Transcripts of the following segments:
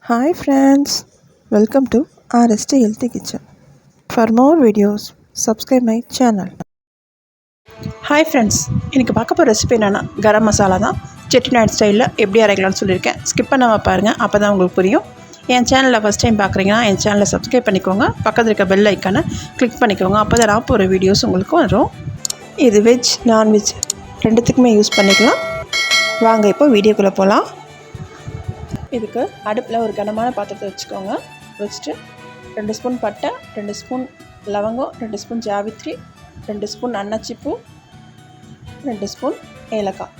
Hi friends, welcome to RST Healthy Kitchen. For more videos, subscribe my channel. Hi friends, இன்றைக்கி பார்க்க போகிற recipe என்னென்னா கரம் மசாலா தான் செட்டிநாடு ஸ்டைலில் எப்படி அரைக்கலாம்னு சொல்லியிருக்கேன். ஸ்கிப் பண்ணாமல் பாருங்கள், அப்போ தான் உங்களுக்கு புரியும். என் சேனலில் ஃபஸ்ட் டைம் பார்க்குறீங்கன்னா என் சேனலை சப்ஸ்கிரைப் பண்ணிக்கோங்க. பக்கத்தில் இருக்க பெல் ஐக்கானை கிளிக் பண்ணிக்கோங்க. அப்போ தான் நான் போகிற வீடியோஸ் உங்களுக்கு வரும். இது வெஜ் நான்வெஜ் ரெண்டுத்துக்குமே யூஸ் பண்ணிக்கலாம். வாங்க இப்போ வீடியோக்குள்ளே போகலாம். இதுக்கு அடுப்பில் ஒரு கனமான பாத்திரத்தை வச்சுக்கோங்க. வச்சுட்டு 2 ஸ்பூன் பட்டை, 2 ஸ்பூன் லவங்கம், 2 ஸ்பூன் ஜாவித்ரி, 2 ஸ்பூன் அன்னாச்சிப்பூ, 2 ஸ்பூன் ஏலக்காய்,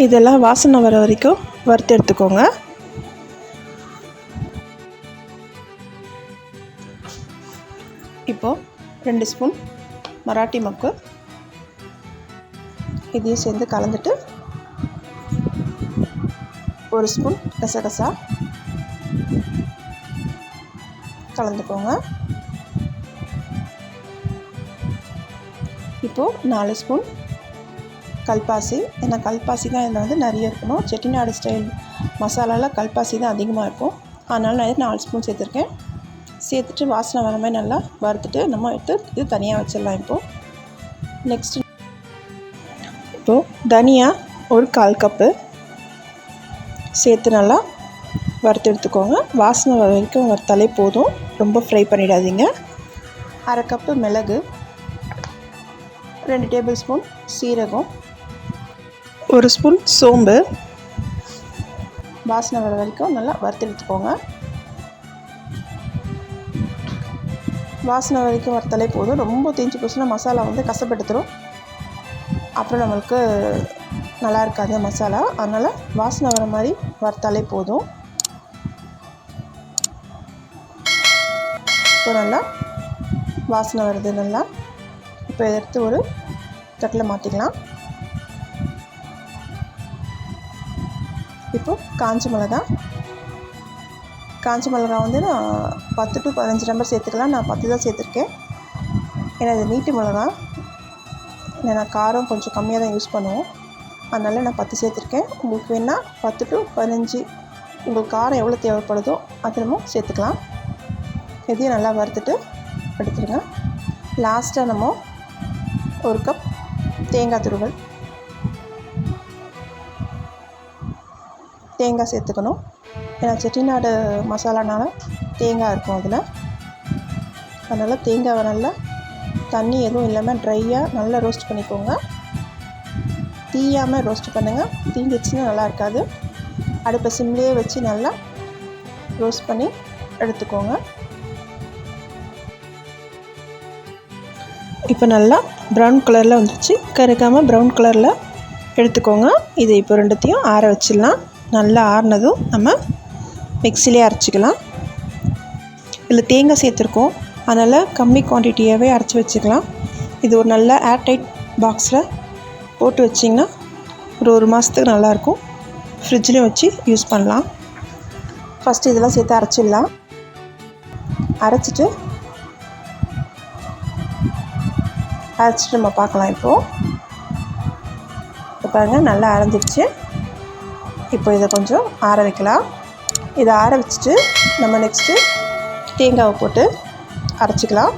இதெல்லாம் வாசனை வர வரைக்கும் வறுத்து எடுத்துக்கோங்க. இப்போது 2 ஸ்பூன் மராட்டி மொக்கு இதையும் சேர்ந்து கலந்துட்டு 1 ஸ்பூன் கசகசா கலந்துக்கோங்க. இப்போது 4 ஸ்பூன் கல்பாசி, ஏன்னா கல்பாசி தான் இதில் வந்து நிறைய இருக்கணும். செட்டிநாடு ஸ்டைல் மசாலாவில் கல்பாசி தான் அதிகமாக இருக்கும். அதனால் நான் 4 ஸ்பூன் சேர்த்துருக்கேன். சேர்த்துட்டு வாசனை வர மாதிரி நல்லா வறுத்துட்டு நம்ம எடுத்து இது தனியாக வச்சிடலாம். இப்போது தனியா ஒரு 1/4 கப்பு சேர்த்து நல்லா வறுத்து எடுத்துக்கோங்க. வாசனை வரைக்கும் வறுத்தாலே போதும், ரொம்ப ஃப்ரை பண்ணிடாதீங்க. 1/2 கப்பு மிளகு, 2 டேபிள் ஸ்பூன் சீரகம், 1 ஸ்பூன் சோம்பு, வாசனை வர வரைக்கும் நல்லா வறுத்து எடுத்துக்கோங்க. வாசனை வரைக்கும் வறுத்தாலே போதும். ரொம்ப தேஞ்சு போச்சுன்னா மசாலா வந்து கசப்படுத்துரும், அப்புறம் நம்மளுக்கு நல்லா இருக்காது மசாலா. அதனால் வாசனை வர மாதிரி வறுத்தாலே போதும். இப்போ நல்லா வாசனை வருது நல்லா. இப்போ எடுத்து ஒரு தட்டில் மாற்றிக்கலாம். இப்போது காஞ்ச மிளகா வந்து நான் 10 to 15 நம்பர் சேர்த்துக்கலாம். நான் 10 தான் சேர்த்துருக்கேன், ஏன்னா இது நீட்டு மிளகா. நான் காரம் கொஞ்சம் கம்மியாக தான் யூஸ் பண்ணுவோம், அதனால் நான் 10 சேர்த்துருக்கேன். உங்களுக்கு வேணால் 10 to 15 உங்களுக்கு காரம் எவ்வளோ தேவைப்படுதோ அது நம்ம சேர்த்துக்கலாம். இதையும் நல்லா வறுத்துட்டு எடுத்துடுங்க. லாஸ்ட்டாக நம்ம 1 கப் தேங்காய் துருவல் தேங்காய் சேர்த்துக்கணும். ஏன்னா செட்டிநாடு மசாலானால தேங்காய் இருக்கும் அதில். அதனால் தேங்காவை நல்லா தண்ணி எதுவும் இல்லாமல் ட்ரையாக நல்லா ரோஸ்ட் பண்ணிக்கோங்க. தீயாமல் ரோஸ்ட் பண்ணுங்கள், தீஞ்சிச்சுன்னா நல்லா இருக்காது. அடுப்பை சிம்லேயே வச்சு நல்லா ரோஸ்ட் பண்ணி எடுத்துக்கோங்க. இப்போ நல்லா ப்ரௌன் கலரில் வந்துடுச்சு, கருகாமல் ப்ரௌன் கலரில் எடுத்துக்கோங்க. இது இப்போ ரெண்டுத்தையும் ஆற வச்சிடலாம். நல்லா ஆறினதும் நம்ம மிக்சிலே அரைச்சிக்கலாம். இதில் தேங்காய் சேர்த்துருக்கோம், அதனால் கம்மி குவான்டிட்டியாகவே அரைச்சி வச்சுக்கலாம். இது ஒரு நல்ல ஏர்டைட் பாக்ஸில் போட்டு வச்சிங்கன்னா ஒரு மாதத்துக்கு நல்லாயிருக்கும். ஃப்ரிட்ஜ்லேயும் வச்சு யூஸ் பண்ணலாம். ஃபஸ்ட்டு இதெல்லாம் சேர்த்து அரைச்சிடலாம். அரைச்சிட்டு நம்ம பார்க்கலாம். இப்போ பாருங்கள் நல்லா அரைஞ்சிடுச்சு. இப்போ இதை கொஞ்சம் ஆற வைக்கலாம். இதை ஆற வச்சுட்டு நம்ம நெக்ஸ்ட்டு தேங்காவை போட்டு அரைச்சிக்கலாம்.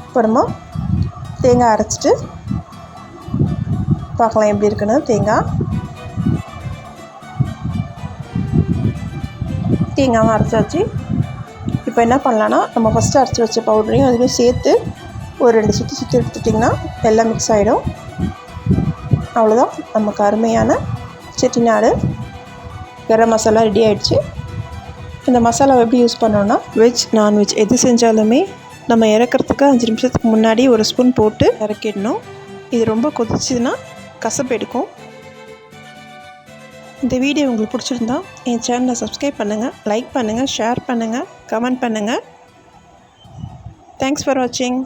இப்போ நம்ம தேங்காய் அரைச்சிட்டு பார்க்கலாம் எப்படி இருக்குன்னு. தேங்காவும் அரைச்சாச்சு. இப்போ என்ன பண்ணலான்னா, நம்ம ஃபஸ்ட்டு அரைச்சி வச்ச பவுடரையும் அதுலேயும் சேர்த்து ஒரு 2 சுற்றி எடுத்துட்டிங்கன்னா எல்லாம் மிக்ஸ் ஆகிடும். அவ்வளோதான், நமக்கு அருமையான செட்டிநாடு கரம் மசாலா ரெடி ஆகிடுச்சு. இந்த மசாலாவை எப்படி யூஸ் பண்ணோன்னா, வெஜ் நான்வெஜ் எது செஞ்சாலுமே நம்ம இறக்கிறதுக்கு 5 நிமிஷத்துக்கு முன்னாடி 1 ஸ்பூன் போட்டு இறக்கிடணும். இது ரொம்ப கொதிச்சுதுன்னா கசப்பு எடுக்கும். இந்த வீடியோ உங்களுக்கு பிடிச்சிருந்தா என் சேனலை சப்ஸ்கிரைப் பண்ணுங்கள், லைக் பண்ணுங்கள், ஷேர் பண்ணுங்கள், கமெண்ட் பண்ணுங்கள். தேங்க்ஸ் ஃபார் வாட்சிங்.